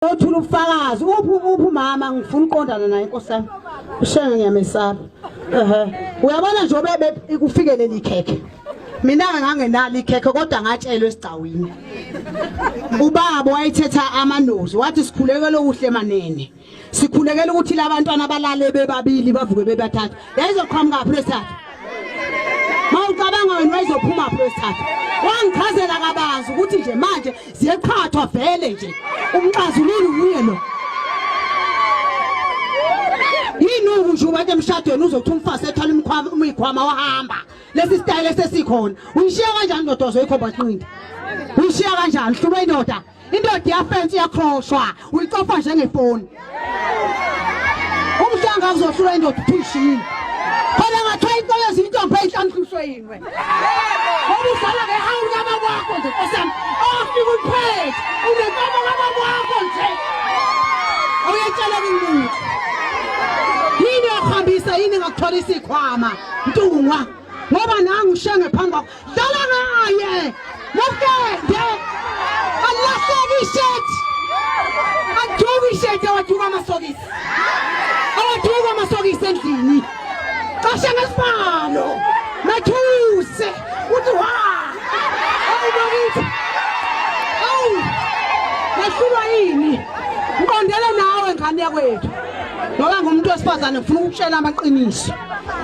Othula ubufakazi uphi mama ngifuna uqondana naye nkosana ushenge ngiyamesaba uyabona nje obebe kufike leli khekhe mina ngangenalo ikhekhe kodwa ngatshelwe esigcawini ubaba wayithetha amanozi wathi sikhulekele uhle manene sikhulekele ukuthi labantwana balale bebabili bavuke bebathathu yayizoqhamuka phesathu mawucabanga wena wayizophuma phesathu wangichazela kabanzi ukuthi nje manje ziyeqhathwa vele nje umxazululi uye lo yini nje ubathi emshadweni uzothi umfase ethala imikhwama wahamba lesi style sesikhona uyishiya kanjani ndoda ozoyikhomba qinda uyishiya kanjani hluba indoda iyafensi yakroshwa uyicofa njengefoni umhlanga uzohlula indoda uyishiyile khona ngathiwa inkoyo ezintombi eyihlanhluswe yinwe obusala ngehawu yababa wakho nje nkosana ofika uphethe unenkomo kababa wakho nje uyetshela kimi yini yakhambisa yini ngakuthola isikhwama ntungwa ngoba nangu ushenge phambi kwakho dlala ngaye mokende alahleki ishethi aduka ishethi awaduka amasokisi endlini qashe ngesibalo nathuse uthi wa awubakithi nahlulwa yini ngqondele nawe ngane yakwethu ngoba ngumuntu wesifazane ufuna ukushela amaqiniso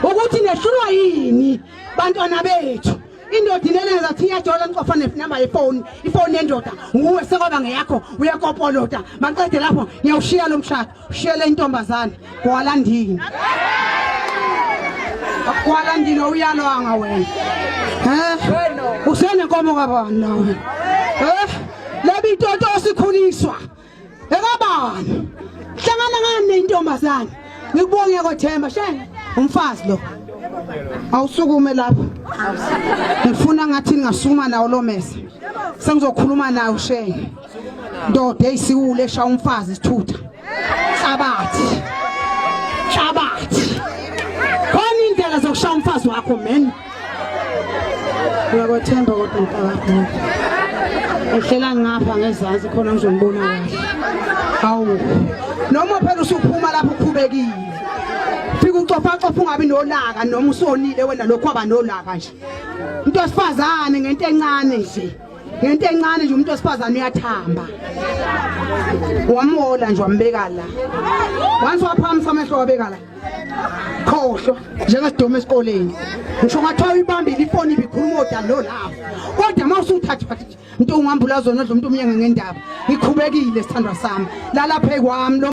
ukuthi nehlulwa yini bantwana bethu indoda inenza thi yajola nicofa nenamba yefoni ifoni yendoda nguwe sekwaba ngeyakho uyakopolota maqede lapho ngiyawushiya lo mshado ushiyele intombazane kwalandini kwalandini uyalwanga wena usene nkomo kabani nawe lebi toto osikhuliswa ekabani hlangana ngane intombazane ngikubonge koThemba shenge umfazi lo awusukume lapho ngifuna ngathi ngasukuma nawo lo mese sengizokhuluma nawe shenge ndoda eyisiwule esha umfazi isithutha hlabathi khona indlela zokushaya umfazi wakho men uyakoThemba kodwa mtakakho ehlela ngapha ngezansi khona ngizonibona kahle hawu noma phela usuphuma lapho ukhubekile fika ucofa ungabi nolaka noma usonile wena lokho aba nolaka nje umuntu osifazane ngento encane nje umuntu osifazane uyathamba wamola nje wambeka la once waphamisa amehlo wabeka la khohlo njengesidome esikoleni ngisho ngathiwa uyibambile ifoni ibikhuluma odalo lapho kodwa mawusuthatha bathi umuntu ungihambula zona umuntu umnyenge ngendaba ngikhubekile sithandwa sami la lapha ekwami